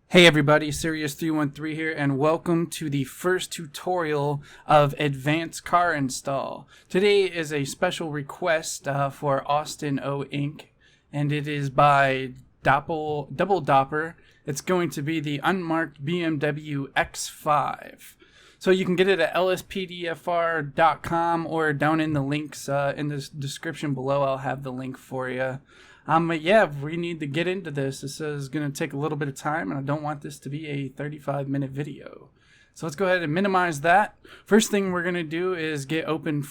Hey everybody, Sirius313 here, and welcome to the first tutorial of Advanced Car Install. Today is a special request for Austin O Inc., and it is by Double Dopper. It's going to be the unmarked BMW X5. So you can get it at LSPDFR.com or down in the links in the description below. I'll have the link for you. But yeah, we need to get into this. This is going to take a little bit of time, and I don't want this to be a 35-minute video. So let's go ahead and minimize that. First thing we're going to do is get open,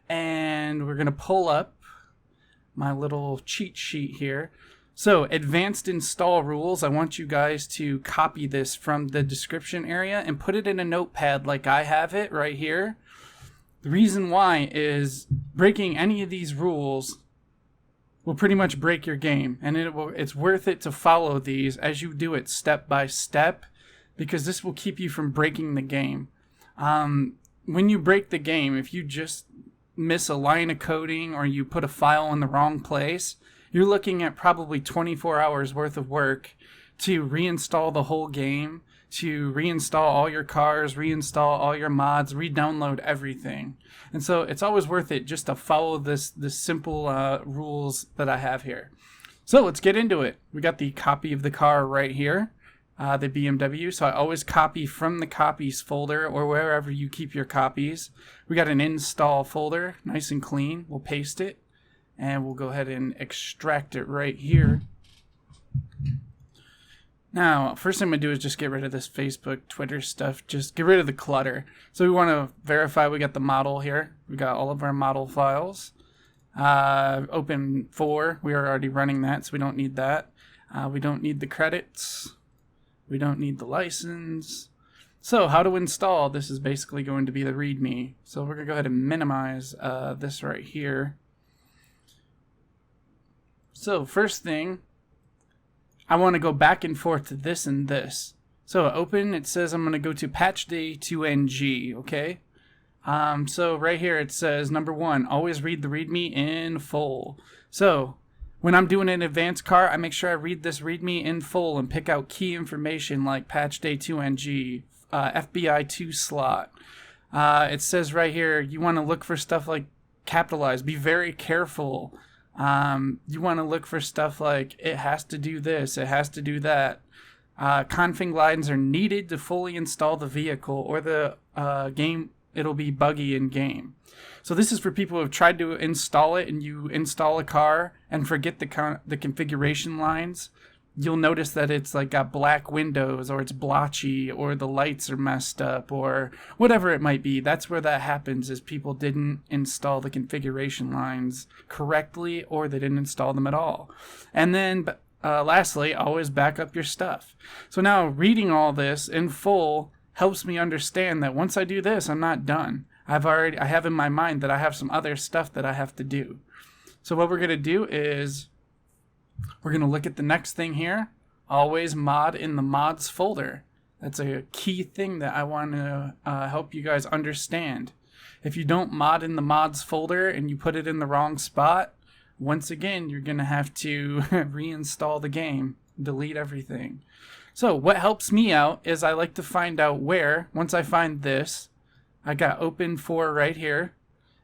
and we're going to pull up my little cheat sheet here. So advanced install rules, I want you guys to copy this from the description area and put it in a notepad like I have it right here. The reason why is breaking any of these rules will pretty much break your game, and it's worth it to follow these as you do it step by step, because this will keep you from breaking the game. When you break the game, if you just miss a line of coding or you put a file in the wrong place, you're looking at probably 24 hours worth of work to reinstall the whole game, to reinstall all your cars, reinstall all your mods, re-download everything. And so it's always worth it just to follow this simple rules that I have here. So let's get into it. We got the copy of the car right here, the BMW. So I always copy from the copies folder or wherever you keep your copies. We got an install folder, nice and clean. We'll paste it and we'll go ahead and extract it right here. Now, first thing I'm going to do is just get rid of this Facebook, Twitter stuff. Just get rid of the clutter. So we want to verify we got the model here. We got all of our model files. Open 4. We are already running that, so we don't need that. We don't need the credits. We don't need the license. So how to install. This is basically going to be the README. So we're going to go ahead and minimize this right here. So first thing, I want to go back and forth to this and this. So open, it says I'm going to go to patch day to NG, okay? So right here it says, number 1, always read the README in full. So when I'm doing an advanced car, I make sure I read this README in full and pick out key information like patch day 2NG, FBI 2 slot. It says right here, you want to look for stuff like capitalized. Be very careful. You want to look for stuff like it has to do this, it has to do that. Config lines are needed to fully install the vehicle, or the game, it'll be buggy in game. So this is for people who have tried to install it and you install a car and forget the configuration lines. You'll notice that it's like got black windows, or it's blotchy, or the lights are messed up, or whatever it might be. That's where that happens, is people didn't install the configuration lines correctly, or they didn't install them at all. And then lastly, always back up your stuff. So now reading all this in full helps me understand that once I do this, I'm not done. I have in my mind that I have some other stuff that I have to do. So what we're going to do is we're going to look at the next thing here. Always mod in the mods folder. That's a key thing that I want to help you guys understand. If you don't mod in the mods folder and you put it in the wrong spot, once again, you're going to have to reinstall the game, delete everything. So what helps me out is I like to find out where, once I find this, I got open 4 right here,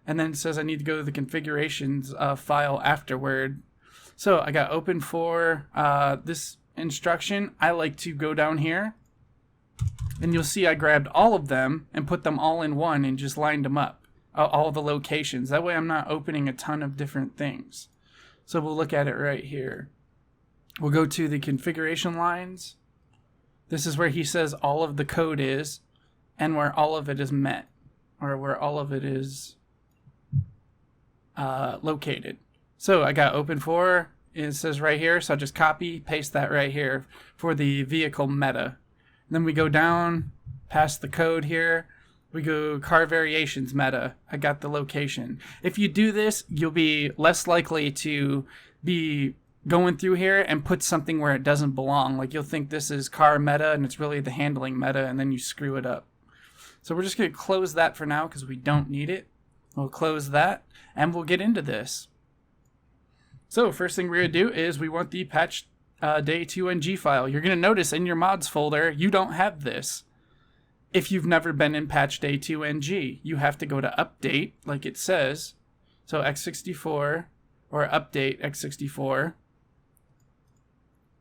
and then it says I need to go to the configurations file afterward. So I got open for this instruction. I like to go down here, and you'll see I grabbed all of them and put them all in one and just lined them up, all the locations. That way I'm not opening a ton of different things. So we'll look at it right here. We'll go to the configuration lines. This is where he says all of the code is and where all of it is met, or where all of it is located. So I got open for, it says right here, so I just copy, paste that right here for the vehicle meta. Then we go down past the code here, we go car variations meta. I got the location. If you do this, you'll be less likely to be going through here and put something where it doesn't belong. Like you'll think this is car meta and it's really the handling meta, and then you screw it up. So we're just going to close that for now because we don't need it. We'll close that and we'll get into this. So first thing we're going to do is we want the patch day2ng file. You're going to notice in your mods folder, you don't have this. If you've never been in patch day2ng, you have to go to update, like it says. So x64 or update x64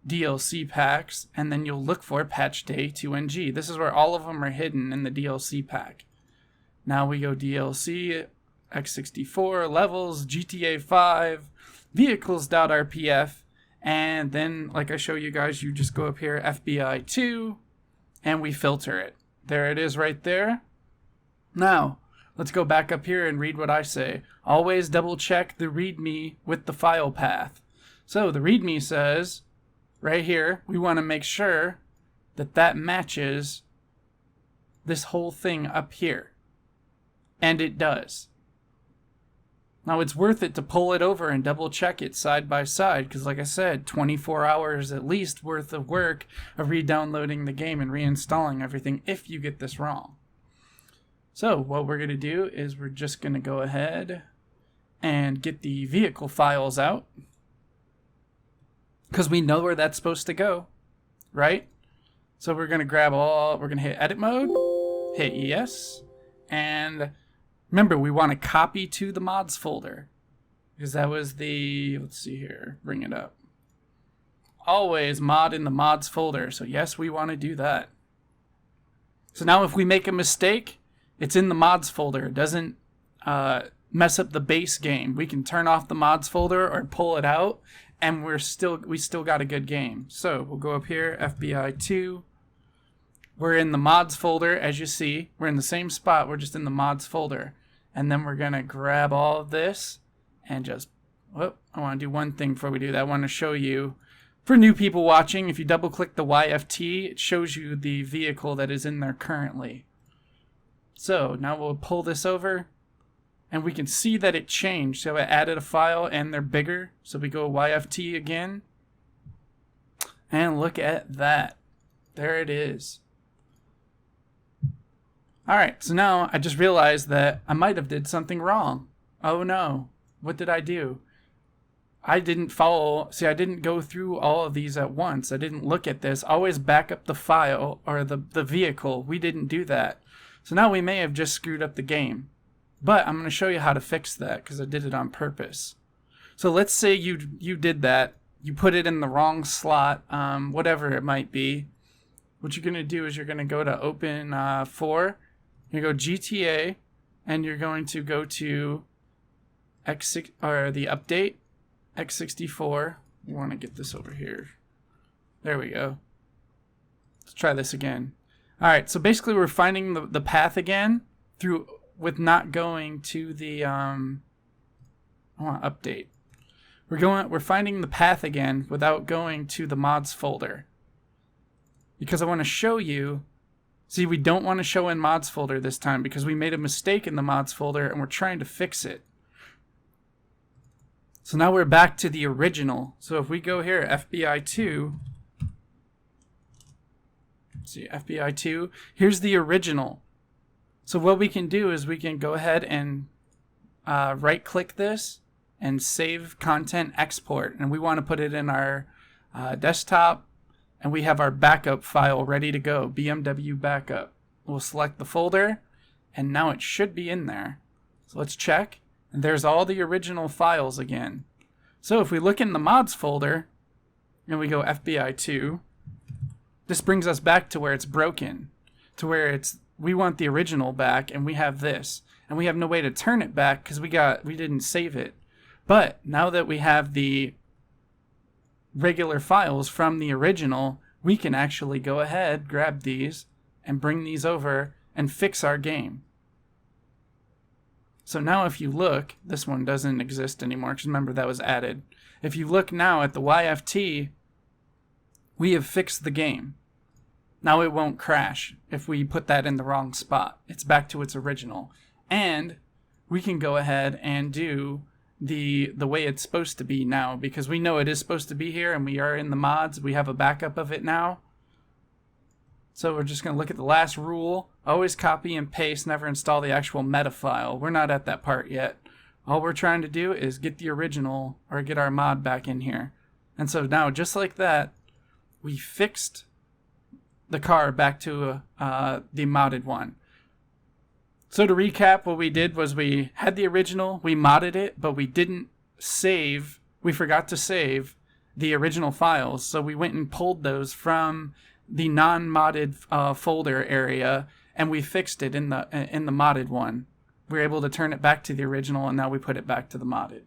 DLC packs, and then you'll look for patch day2ng. This is where all of them are hidden in the DLC pack. Now we go DLC, x64, levels, GTA 5, vehicles.rpf, and then, like I show you guys, you just go up here, FBI2, and we filter it. There it is right there. Now, let's go back up here and read what I say. Always double check the README with the file path. So the README says, right here, we want to make sure that that matches this whole thing up here. And it does. Now it's worth it to pull it over and double check it side by side, because like I said, 24 hours at least worth of work of re-downloading the game and reinstalling everything if you get this wrong. So what we're going to do is we're just going to go ahead and get the vehicle files out, because we know where that's supposed to go, right? So we're going to grab all, we're going to hit edit mode, hit yes, and remember, we want to copy to the mods folder, because that was the, let's see here, bring it up. Always mod in the mods folder. So yes, we want to do that. So now if we make a mistake, it's in the mods folder. It doesn't mess up the base game. We can turn off the mods folder or pull it out, and we still got a good game. So we'll go up here, FBI2. We're in the mods folder, as you see. We're in the same spot. We're just in the mods folder. And then we're going to grab all of this and just, whoop, I want to do one thing before we do that. I want to show you, for new people watching, if you double click the YFT, it shows you the vehicle that is in there currently. So now we'll pull this over, and we can see that it changed. So I added a file and they're bigger. So we go YFT again. And look at that. There it is. Alright, so now I just realized that I might have did something wrong. Oh no, what did I do? I didn't follow, see, I didn't go through all of these at once. I didn't look at this. Always back up the file or the vehicle. We didn't do that. So now we may have just screwed up the game. But I'm going to show you how to fix that, because I did it on purpose. So let's say you did that. You put it in the wrong slot, whatever it might be. What you're going to do is you're going to go to open 4. You go GTA, and you're going to go to X6 or the update X64. We want to get this over here. There we go. Let's try this again. All right, so basically we're finding the path again through with not going to the I want update. We're finding the path again without going to the mods folder, because I want to show you. See, we don't want to show in mods folder this time because we made a mistake in the mods folder and we're trying to fix it. So now we're back to the original. So if we go here, FBI2, let's see, FBI2, here's the original. So what we can do is we can go ahead and right click this and save content export. And we want to put it in our desktop. And we have our backup file ready to go, BMW backup. We'll select the folder, and now it should be in there. So let's check, and there's all the original files again. So if we look in the mods folder, and we go FBI2, this brings us back to where it's broken, to where we want the original back, and we have this. And we have no way to turn it back because we didn't save it. But now that we have the regular files from the original, we can actually go ahead, grab these, and bring these over and fix our game. So now if you look, this one doesn't exist anymore, because remember that was added. If you look now at the YFT, we have fixed the game. Now it won't crash if we put that in the wrong spot. It's back to its original. And we can go ahead and do the way it's supposed to be now, because we know it is supposed to be here and we are in the mods. We have a backup of it now. So we're just going to look at the last rule. Always copy and paste, never install the actual meta file. We're not at that part yet. All we're trying to do is get the original, or get our mod back in here. And so now, just like that, we fixed the car back to the modded one. So to recap, what we did was we had the original, we modded it, but we didn't save, we forgot to save the original files. So we went and pulled those from the non-modded folder area, and we fixed it in the modded one. We were able to turn it back to the original, and now we put it back to the modded.